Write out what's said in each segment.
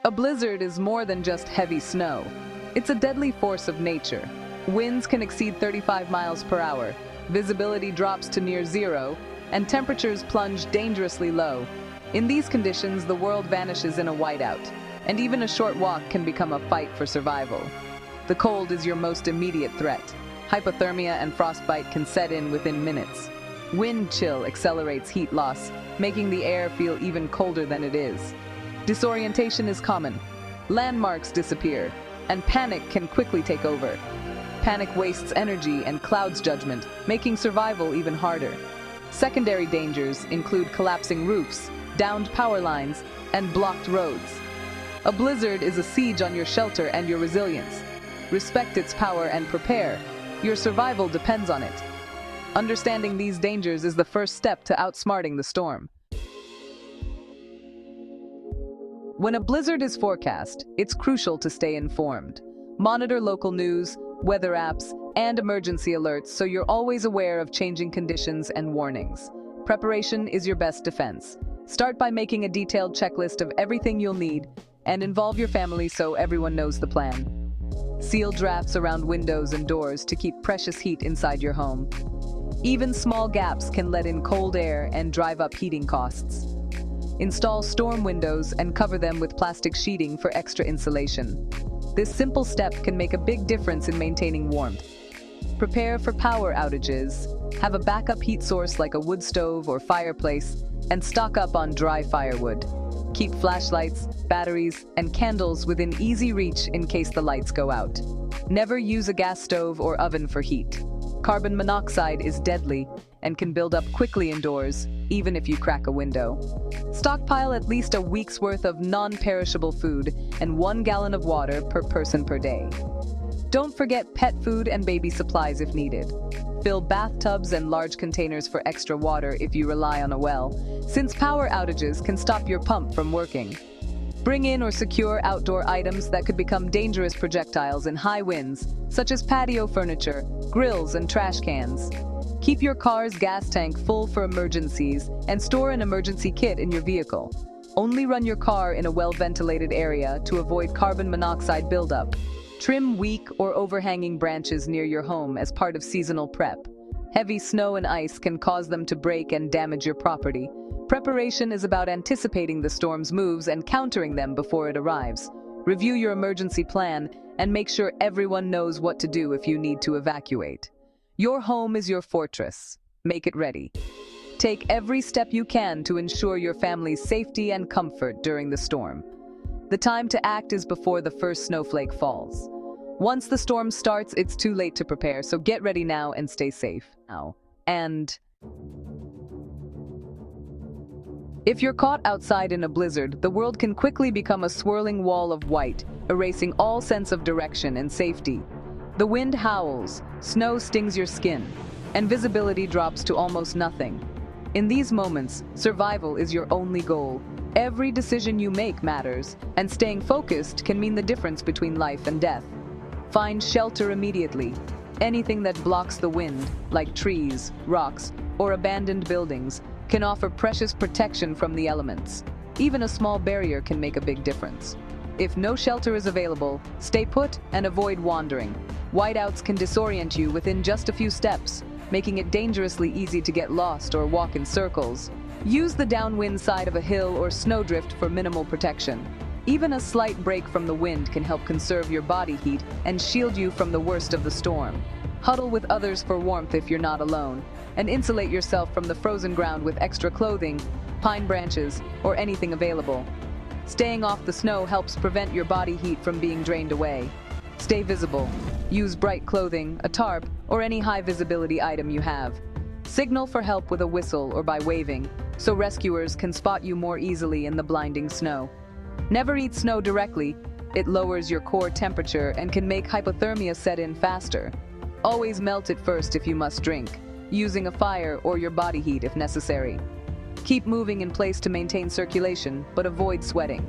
A blizzard is more than just heavy snow. It's a deadly force of nature. Winds can exceed 35 miles per hour, visibility drops to near zero, and temperatures plunge dangerously low. In these conditions, the world vanishes in a whiteout, and even a short walk can become a fight for survival. The cold is your most immediate threat. Hypothermia and frostbite can set in within minutes. Wind chill accelerates heat loss, making the air feel even colder than it is. Disorientation is common. Landmarks disappear, and panic can quickly take over. Panic wastes energy and clouds judgment, making survival even harder. Secondary dangers include collapsing roofs, downed power lines, and blocked roads. A blizzard is a siege on your shelter and your resilience. Respect its power and prepare. Your survival depends on it. Understanding these dangers is the first step to outsmarting the storm. When a blizzard is forecast, it's crucial to stay informed. Monitor local news, weather apps, and emergency alerts so you're always aware of changing conditions and warnings. Preparation is your best defense. Start by making a detailed checklist of everything you'll need and involve your family so everyone knows the plan. Seal drafts around windows and doors to keep precious heat inside your home. Even small gaps can let in cold air and drive up heating costs. Install storm windows and cover them with plastic sheeting for extra insulation. This simple step can make a big difference in maintaining warmth. Prepare for power outages. Have a backup heat source like a wood stove or fireplace, and stock up on dry firewood. Keep flashlights, batteries, and candles within easy reach in case the lights go out. Never use a gas stove or oven for heat. Carbon monoxide is deadly and can build up quickly indoors, even if you crack a window. Stockpile at least a week's worth of non-perishable food and 1 gallon of water per person per day. Don't forget pet food and baby supplies if needed. Fill bathtubs and large containers for extra water if you rely on a well, since power outages can stop your pump from working. Bring in or secure outdoor items that could become dangerous projectiles in high winds, such as patio furniture, grills, and trash cans. Keep your car's gas tank full for emergencies and store an emergency kit in your vehicle. Only run your car in a well-ventilated area to avoid carbon monoxide buildup. Trim weak or overhanging branches near your home as part of seasonal prep. Heavy snow and ice can cause them to break and damage your property. Preparation is about anticipating the storm's moves and countering them before it arrives. Review your emergency plan and make sure everyone knows what to do if you need to evacuate. Your home is your fortress. Make it ready. Take every step you can to ensure your family's safety and comfort during the storm. The time to act is before the first snowflake falls. Once the storm starts, it's too late to prepare, so get ready now and stay safe now. And if you're caught outside in a blizzard, the world can quickly become a swirling wall of white, erasing all sense of direction and safety. The wind howls, snow stings your skin, and visibility drops to almost nothing. In these moments, survival is your only goal. Every decision you make matters, and staying focused can mean the difference between life and death. Find shelter immediately. Anything that blocks the wind, like trees, rocks, or abandoned buildings, can offer precious protection from the elements. Even a small barrier can make a big difference. If no shelter is available, stay put and avoid wandering. Whiteouts can disorient you within just a few steps, making it dangerously easy to get lost or walk in circles. Use the downwind side of a hill or snowdrift for minimal protection. Even a slight break from the wind can help conserve your body heat and shield you from the worst of the storm. Huddle with others for warmth if you're not alone, and insulate yourself from the frozen ground with extra clothing, pine branches, or anything available. Staying off the snow helps prevent your body heat from being drained away. Stay visible. Use bright clothing, a tarp, or any high-visibility item you have. Signal for help with a whistle or by waving, so rescuers can spot you more easily in the blinding snow. Never eat snow directly. It lowers your core temperature and can make hypothermia set in faster. Always melt it first if you must drink, using a fire or your body heat if necessary. Keep moving in place to maintain circulation, but avoid sweating.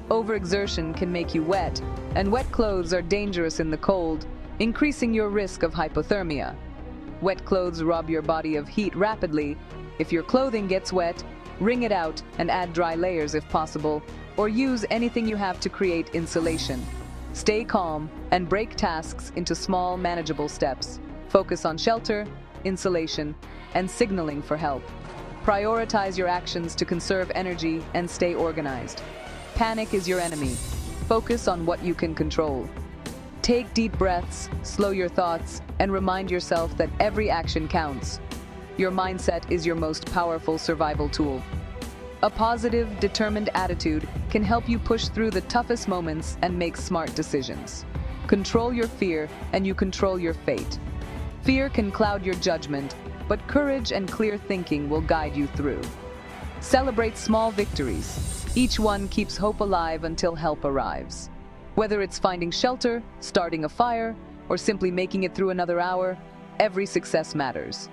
Overexertion can make you wet, and wet clothes are dangerous in the cold, increasing your risk of hypothermia. Wet clothes rob your body of heat rapidly. If your clothing gets wet, Wring it out and add dry layers if possible, or use anything you have to create insulation. Stay calm and break tasks into small, manageable steps. Focus on shelter, insulation, and signaling for help. Prioritize your actions to conserve energy and stay organized. Panic is your enemy. Focus on what you can control. Take deep breaths, slow your thoughts, and remind yourself that every action counts. Your mindset is your most powerful survival tool. A positive, determined attitude can help you push through the toughest moments and make smart decisions. Control your fear, and you control your fate. Fear can cloud your judgment, but courage and clear thinking will guide you through. Celebrate small victories. Each one keeps hope alive until help arrives. Whether it's finding shelter, starting a fire, or simply making it through another hour, every success matters.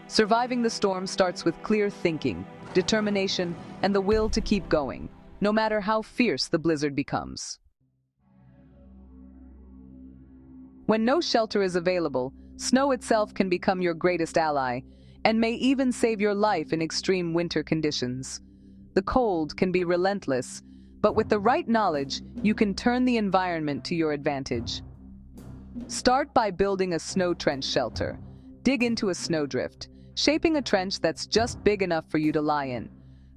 Surviving the storm starts with clear thinking, determination, and the will to keep going, no matter how fierce the blizzard becomes. When no shelter is available, snow itself can become your greatest ally, and may even save your life in extreme winter conditions. The cold can be relentless, but with the right knowledge, you can turn the environment to your advantage. Start by building a snow trench shelter. Dig into a snowdrift, shaping a trench that's just big enough for you to lie in.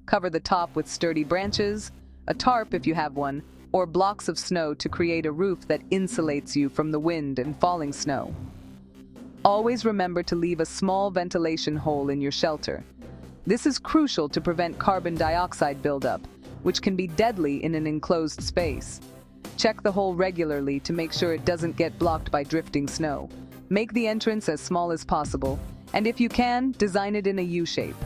Cover the top with sturdy branches, a tarp if you have one, or blocks of snow to create a roof that insulates you from the wind and falling snow. Always remember to leave a small ventilation hole in your shelter. This is crucial to prevent carbon dioxide buildup, which can be deadly in an enclosed space. Check the hole regularly to make sure it doesn't get blocked by drifting snow. Make the entrance as small as possible, and if you can, design it in a U-shape.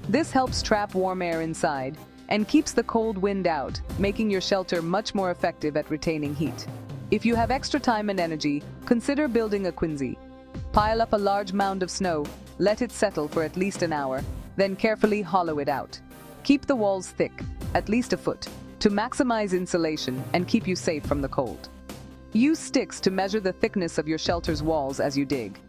This helps trap warm air inside and keeps the cold wind out, making your shelter much more effective at retaining heat. If you have extra time and energy, consider building a quinzhee. Pile up a large mound of snow, let it settle for at least an hour, then carefully hollow it out. Keep the walls thick, at least a foot, to maximize insulation and keep you safe from the cold. Use sticks to measure the thickness of your shelter's walls as you dig.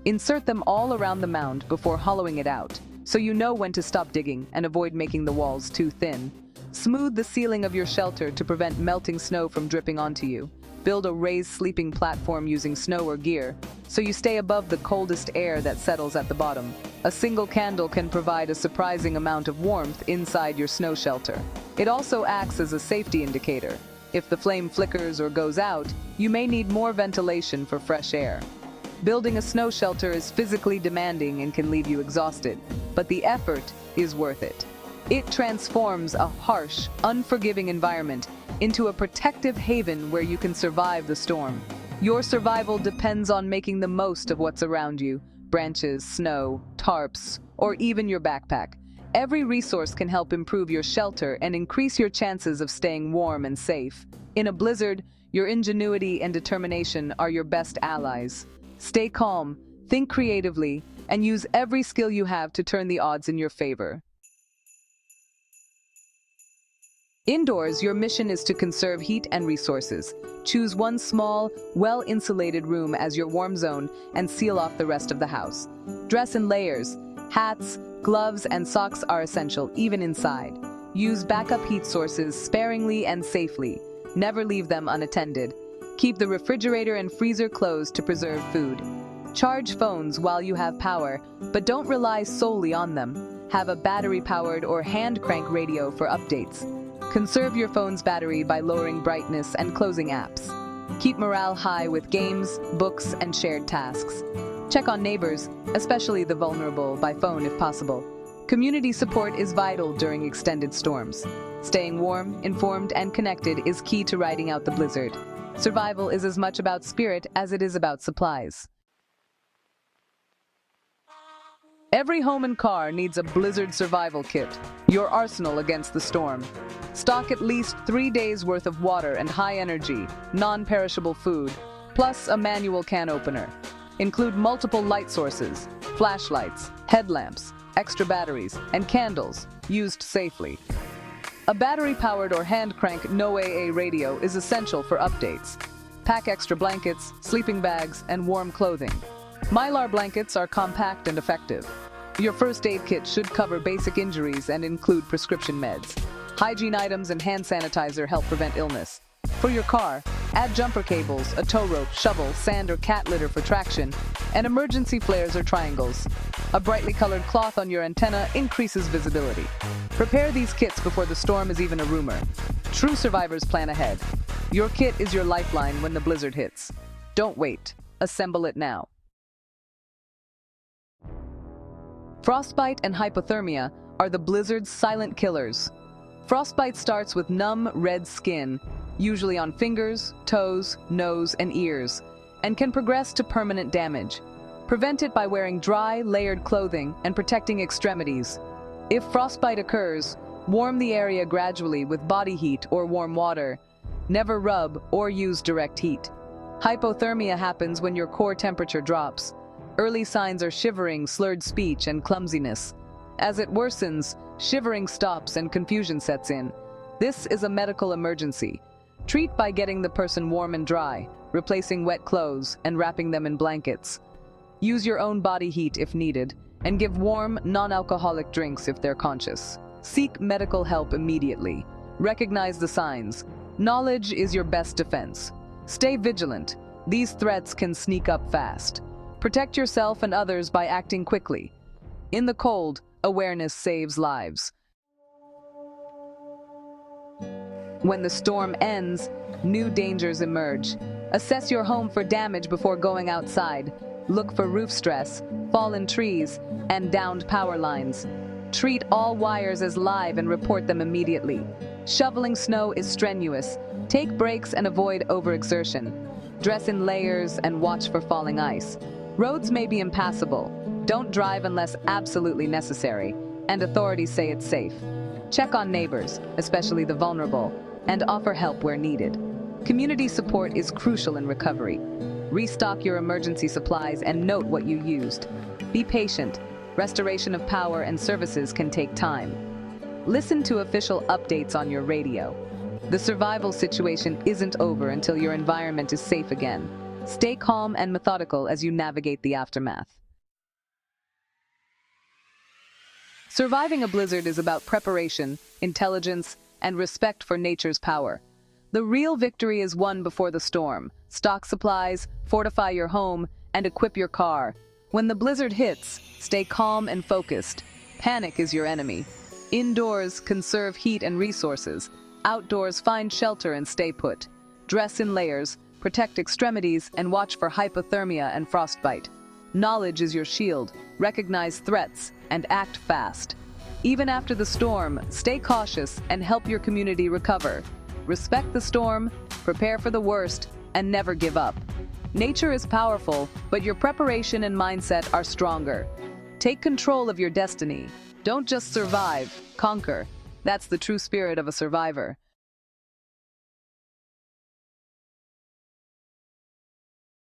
Insert them all around the mound before hollowing it out, so you know when to stop digging and avoid making the walls too thin. Smooth the ceiling of your shelter to prevent melting snow from dripping onto you. Build a raised sleeping platform using snow or gear, so you stay above the coldest air that settles at the bottom. A single candle can provide a surprising amount of warmth inside your snow shelter. It also acts as a safety indicator. If the flame flickers or goes out, you may need more ventilation for fresh air. Building a snow shelter is physically demanding and can leave you exhausted, but the effort is worth it. It transforms a harsh, unforgiving environment into a protective haven where you can survive the storm. Your survival depends on making the most of what's around you: branches, snow, tarps, or even your backpack. Every resource can help improve your shelter and increase your chances of staying warm and safe. In a blizzard, your ingenuity and determination are your best allies. Stay calm, think creatively, and use every skill you have to turn the odds in your favor. Indoors, your mission is to conserve heat and resources. Choose one small, well-insulated room as your warm zone and seal off the rest of the house. Dress in layers. Hats, gloves, and socks are essential, even inside. Use backup heat sources sparingly and safely. Never leave them unattended. Keep the refrigerator and freezer closed to preserve food. Charge phones while you have power, but don't rely solely on them. Have a battery-powered or hand-crank radio for updates. Conserve your phone's battery by lowering brightness and closing apps. Keep morale high with games, books, and shared tasks. Check on neighbors, especially the vulnerable, by phone if possible. Community support is vital during extended storms. Staying warm, informed, and connected is key to riding out the blizzard. Survival is as much about spirit as it is about supplies. Every home and car needs a blizzard survival kit, your arsenal against the storm. Stock at least 3 days' worth of water and high-energy, non-perishable food, plus a manual can opener. Include multiple light sources, flashlights, headlamps, extra batteries, and candles, used safely. A battery-powered or hand-crank no-AA radio is essential for updates. Pack extra blankets, sleeping bags, and warm clothing. Mylar blankets are compact and effective. Your first aid kit should cover basic injuries and include prescription meds. Hygiene items and hand sanitizer help prevent illness. For your car, add jumper cables, a tow rope, shovel, sand or cat litter for traction, and emergency flares or triangles. A brightly colored cloth on your antenna increases visibility. Prepare these kits before the storm is even a rumor. True survivors plan ahead. Your kit is your lifeline when the blizzard hits. Don't wait. Assemble it now. Frostbite and hypothermia are the blizzard's silent killers. Frostbite starts with numb, red skin, usually on fingers, toes, nose, and ears, and can progress to permanent damage. Prevent it by wearing dry, layered clothing and protecting extremities. If frostbite occurs, warm the area gradually with body heat or warm water. Never rub or use direct heat. Hypothermia happens when your core temperature drops. Early signs are shivering, slurred speech, and clumsiness. As it worsens, shivering stops and confusion sets in. This is a medical emergency. Treat by getting the person warm and dry, replacing wet clothes, and wrapping them in blankets. Use your own body heat if needed, and give warm, non-alcoholic drinks if they're conscious. Seek medical help immediately. Recognize the signs. Knowledge is your best defense. Stay vigilant. These threats can sneak up fast. Protect yourself and others by acting quickly. In the cold, awareness saves lives. When the storm ends, new dangers emerge. Assess your home for damage before going outside. Look for roof stress, fallen trees, and downed power lines. Treat all wires as live and report them immediately. Shoveling snow is strenuous. Take breaks and avoid overexertion. Dress in layers and watch for falling ice. Roads may be impassable. Don't drive unless absolutely necessary, and authorities say it's safe. Check on neighbors, especially the vulnerable, and offer help where needed. Community support is crucial in recovery. Restock your emergency supplies and note what you used. Be patient. Restoration of power and services can take time. Listen to official updates on your radio. The survival situation isn't over until your environment is safe again. Stay calm and methodical as you navigate the aftermath. Surviving a blizzard is about preparation, intelligence, and respect for nature's power. The real victory is won before the storm. Stock supplies, fortify your home, and equip your car. When the blizzard hits, stay calm and focused. Panic is your enemy. Indoors, conserve heat and resources. Outdoors, find shelter and stay put. Dress in layers, protect extremities, and watch for hypothermia and frostbite. Knowledge is your shield. Recognize threats and act fast. Even after the storm, stay cautious and help your community recover. Respect the storm, prepare for the worst, and never give up. Nature is powerful, but your preparation and mindset are stronger. Take control of your destiny. Don't just survive, conquer. That's the true spirit of a survivor.